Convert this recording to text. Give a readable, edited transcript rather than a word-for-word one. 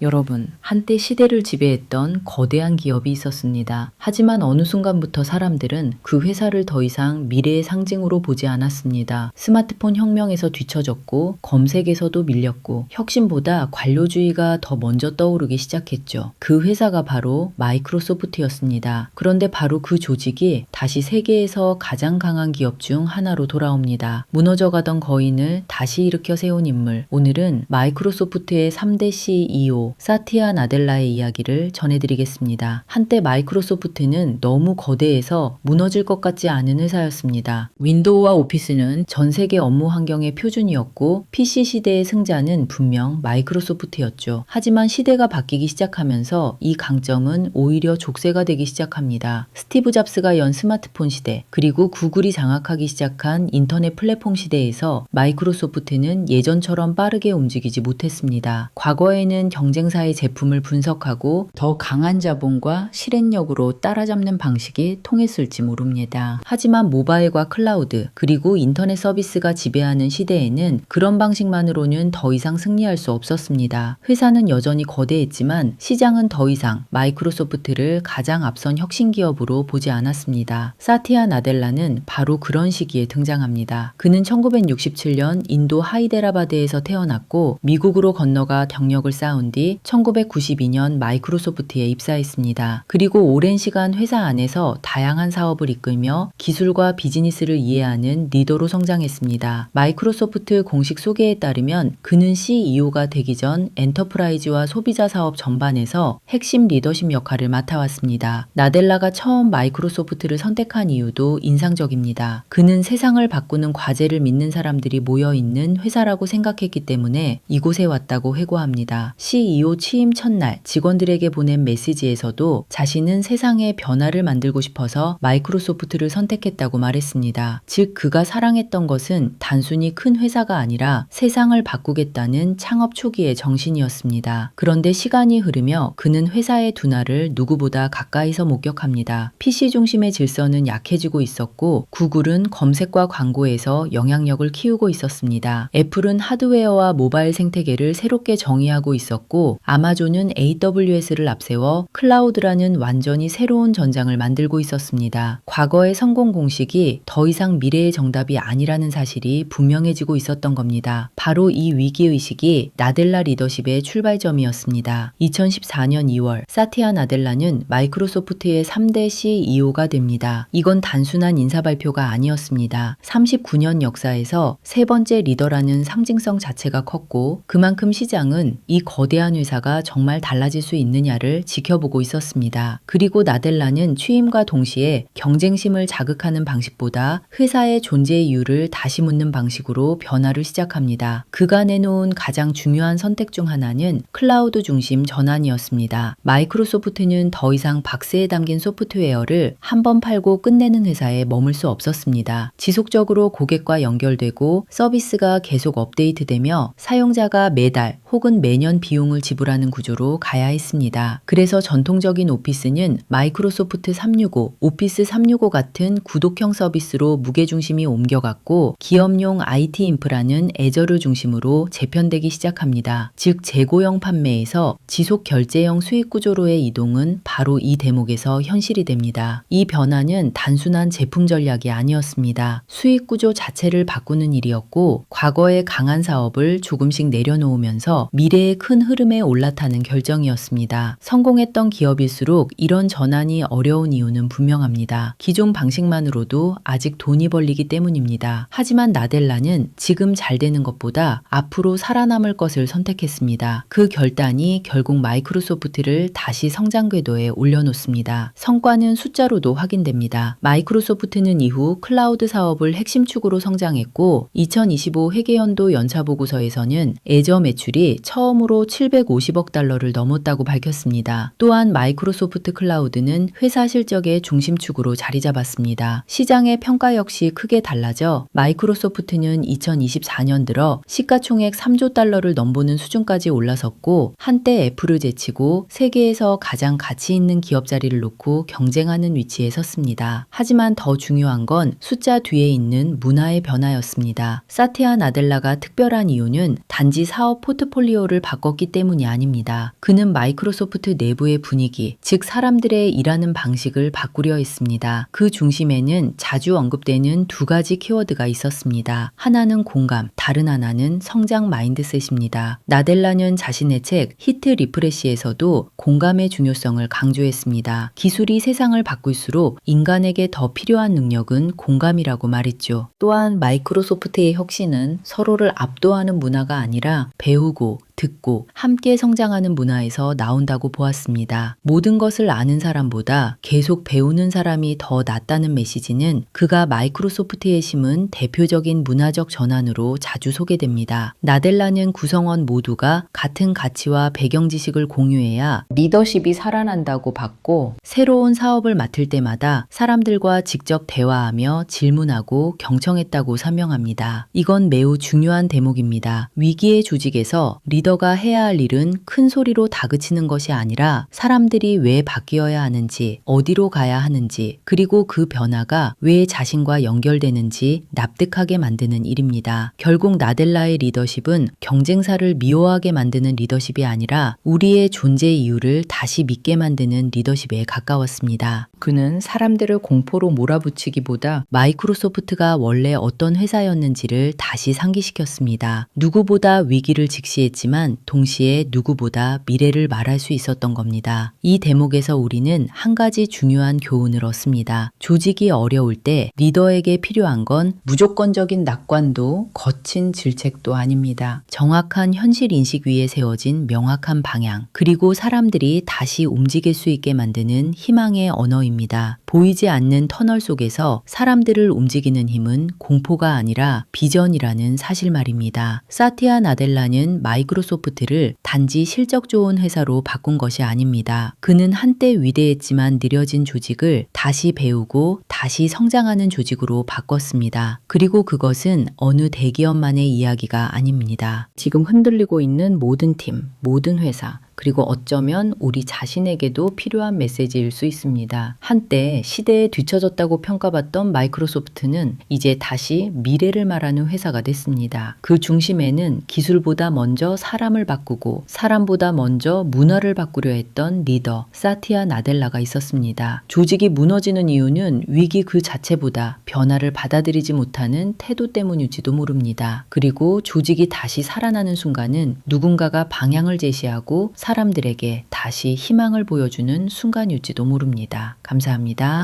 여러분, 한때 시대를 지배했던 거대한 기업이 있었습니다. 하지만 어느 순간부터 사람들은 그 회사를 더 이상 미래의 상징으로 보지 않았습니다. 스마트폰 혁명에서 뒤처졌고, 검색에서도 밀렸고, 혁신보다 관료주의가 더 먼저 떠오르기 시작했죠. 그 회사가 바로 마이크로소프트였습니다. 그런데 바로 그 조직이 다시 세계에서 가장 강한 기업 중 하나로 돌아옵니다. 무너져가던 거인을 다시 일으켜 세운 인물. 오늘은 마이크로소프트의 3대 CEO 사티아 나델라의 이야기를 전해드리겠습니다. 한때 마이크로소프트는 너무 거대해서 무너질 것 같지 않은 회사였습니다. 윈도우와 오피스는 전 세계 업무 환경의 표준이었고 PC 시대의 승자는 분명 마이크로소프트였죠. 하지만 시대가 바뀌기 시작하면서 이 강점은 오히려 족쇄가 되기 시작합니다. 스티브 잡스가 연 스마트폰 시대, 그리고 구글이 장악하기 시작한 인터넷 플랫폼 시대에서 마이크로소프트는 예전처럼 빠르게 움직이지 못했습니다. 과거에는 경쟁사의 제품을 분석하고 더 강한 자본과 실행력으로 따라잡는 방식이 통했을지 모릅니다. 하지만 모바일과 클라우드 그리고 인터넷 서비스가 지배하는 시대에는 그런 방식만으로는 더 이상 승리할 수 없었습니다. 회사는 여전히 거대했지만 시장은 더 이상 마이크로소프트를 가장 앞선 혁신 기업으로 보지 않았습니다. 사티아 나델라는 바로 그런 시기에 등장합니다. 그는 1967년 인도 하이데라바드에서 태어났고 미국으로 건너가 경력을 쌓은 뒤 1992년 마이크로소프트에 입사했습니다. 그리고 오랜 시간 회사 안에서 다양한 사업을 이끌며 기술과 비즈니스를 이해하는 리더로 성장했습니다. 마이크로소프트 공식 소개에 따르면 그는 CEO가 되기 전 엔터프라이즈와 소비자 사업 전반에서 핵심 리더십 역할을 맡아왔습니다. 나델라가 처음 마이크로소프트를 선택한 이유도 인상적입니다. 그는 세상을 바꾸는 과제를 믿는 사람들이 모여있는 회사라고 생각했기 때문에 이곳에 왔다고 회고합니다. CEO 취임 첫날 직원들에게 보낸 메시지에서도 자신은 세상에 변화를 만들고 싶어서 마이크로소프트를 선택했다고 말했습니다. 즉 그가 사랑했던 것은 단순히 큰 회사가 아니라 세상을 바꾸겠다는 창업 초기의 정신이었습니다. 그런데 시간이 흐르며 그는 회사의 둔화를 누구보다 가까이서 목격합니다. PC 중심의 질서는 약해지고 있었고 구글은 검색과 광고에서 영향력을 키우고 있었습니다. 애플은 하드웨어와 모바일 생태계를 새롭게 정의하고 있었고 아마존은 AWS를 앞세워 클라우드라는 완전히 새로운 전장을 만들고 있었습니다. 과거의 성공 공식이 더 이상 미래의 정답이 아니라는 사실이 분명해지고 있었던 겁니다. 바로 이 위기의식이 나델라 리더십의 출발점이었습니다. 2014년 2월 사티아 나델라는 마이크로소프트의 3대 CEO가 됩니다. 이건 단순한 인사 발표가 아니었습니다. 39년 역사에서 세 번째 리더라는 상징성 자체가 컸고 그만큼 시장은 이 거대한 회사가 정말 달라질 수 있느냐를 지켜보고 있었습니다. 그리고 나델라는 취임과 동시에 경쟁심을 자극하는 방식보다 회사의 존재 이유를 다시 묻는 방식으로 변화를 시작합니다. 그가 내놓은 가장 중요한 선택 중 하나는 클라우드 중심 전환이었습니다. 마이크로소프트는 더 이상 박스에 담긴 소프트웨어를 한 번 팔고 끝내는 회사에 머물 수 없었습니다. 지속적으로 고객과 연결되고 서비스가 계속 업데이트되며 사용자가 매달 혹은 매년 비용을 지불하는 구조로 가야 했습니다. 그래서 전통적인 오피스는 마이크로소프트 365, 오피스 365 같은 구독형 서비스로 무게중심이 옮겨갔고 기업용 IT 인프라는 애저를 중심으로 재편되기 시작합니다. 즉 재고형 판매에서 지속 결제형 수익 구조로의 이동은 바로 이 대목에서 현실이 됩니다. 이 변화는 단순한 제품 전략이 아니었습니다. 수익 구조 자체를 바꾸는 일이었고 과거의 강한 사업을 조금씩 내려놓으면서 미래의 큰 흐름에 올라타는 결정이었습니다. 성공했던 기업일수록 이런 전환이 어려운 이유는 분명합니다. 기존 방식만으로도 아직 돈이 벌리기 때문입니다. 하지만 나델라는 지금 잘 되는 것보다 앞으로 살아남을 것을 선택했습니다. 그 결단이 결국 마이크로소프트를 다시 성장 궤도에 올려놓습니다. 성과는 숫자로도 확인됩니다. 마이크로소프트는 이후 클라우드 사업을 핵심 축으로 성장했고 2025 회계연도 연차보고서에서는 애저 매출이 처음으로 750억 달러를 넘었다고 밝혔습니다. 또한 마이크로소프트 클라우드는 회사 실적의 중심축으로 자리 잡았습니다. 시장의 평가 역시 크게 달라져 마이크로소프트는 2024년 들어 시가총액 3조 달러를 넘보는 수준까지 올라섰고 한때 애플을 제치고 세계에서 가장 가치 있는 기업 자리를 놓고 경쟁하는 위치에 섰습니다. 하지만 더 중요한 건 숫자 뒤에 있는 문화의 변화였습니다. 사티아 나델라가 특별한 이유는 단지 사업 포트폴리오를 바꿨기 때문입니다. 때문이 아닙니다. 그는 마이크로소프트 내부의 분위기, 즉 사람들의 일하는 방식을 바꾸려 했습니다. 그 중심에는 자주 언급되는 두 가지 키워드가 있었습니다. 하나는 공감, 다른 하나는 성장 마인드셋입니다. 나델라는 자신의 책 히트 리프레시에서도 공감의 중요성을 강조했습니다. 기술이 세상을 바꿀수록 인간에게 더 필요한 능력은 공감이라고 말했죠. 또한 마이크로소프트의 혁신은 서로를 압도하는 문화가 아니라 배우고 듣고 함께 성장하는 문화에서 나온다고 보았습니다. 모든 것을 아는 사람보다 계속 배우는 사람이 더 낫다는 메시지는 그가 마이크로소프트에 심은 대표적인 문화적 전환으로 자주 소개됩니다. 나델라는 구성원 모두가 같은 가치와 배경 지식을 공유해야 리더십이 살아난다고 봤고, 새로운 사업을 맡을 때마다 사람들과 직접 대화하며 질문하고 경청했다고 설명합니다. 이건 매우 중요한 대목입니다. 위기의 조직에서 리더가 해야 할 일은 큰 소리로 다그치는 것이 아니라 사람들이 왜 바뀌어야 하는지, 어디로 가야 하는지, 그리고 그 변화가 왜 자신과 연결되는지 납득하게 만드는 일입니다. 결국 나델라의 리더십은 경쟁사를 미워하게 만드는 리더십이 아니라 우리의 존재 이유를 다시 믿게 만드는 리더십에 가까웠습니다. 그는 사람들을 공포로 몰아붙이기보다 마이크로소프트가 원래 어떤 회사였는지를 다시 상기시켰습니다. 누구보다 위기를 직시했지만 동시에 누구보다 미래를 말할 수 있었던 겁니다. 이 대목에서 우리는 한 가지 중요한 교훈을 얻습니다. 조직이 어려울 때 리더에게 필요한 건 무조건적인 낙관도 거친 질책도 아닙니다. 정확한 현실 인식 위에 세워진 명확한 방향, 그리고 사람들이 다시 움직일 수 있게 만드는 희망의 언어입니다. 보이지 않는 터널 속에서 사람들을 움직이는 힘은 공포가 아니라 비전이라는 사실 말입니다. 사티아 나델라는 마이크로소프트를 단지 실적 좋은 회사로 바꾼 것이 아닙니다. 그는 한때 위대했지만 느려진 조직을 다시 배우고 다시 성장하는 조직으로 바꿨습니다. 그리고 그것은 어느 대기업만의 이야기가 아닙니다. 지금 흔들리고 있는 모든 팀, 모든 회사, 그리고 어쩌면 우리 자신에게도 필요한 메시지일 수 있습니다. 한때 시대에 뒤처졌다고 평가받던 마이크로소프트는 이제 다시 미래를 말하는 회사가 됐습니다. 그 중심에는 기술보다 먼저 사람을 바꾸고 사람보다 먼저 문화를 바꾸려 했던 리더 사티아 나델라가 있었습니다. 조직이 무너지는 이유는 위기 그 자체보다 변화를 받아들이지 못하는 태도 때문일지도 모릅니다. 그리고 조직이 다시 살아나는 순간은 누군가가 방향을 제시하고 사람들에게 다시 희망을 보여주는 순간일지도 모릅니다. 감사합니다.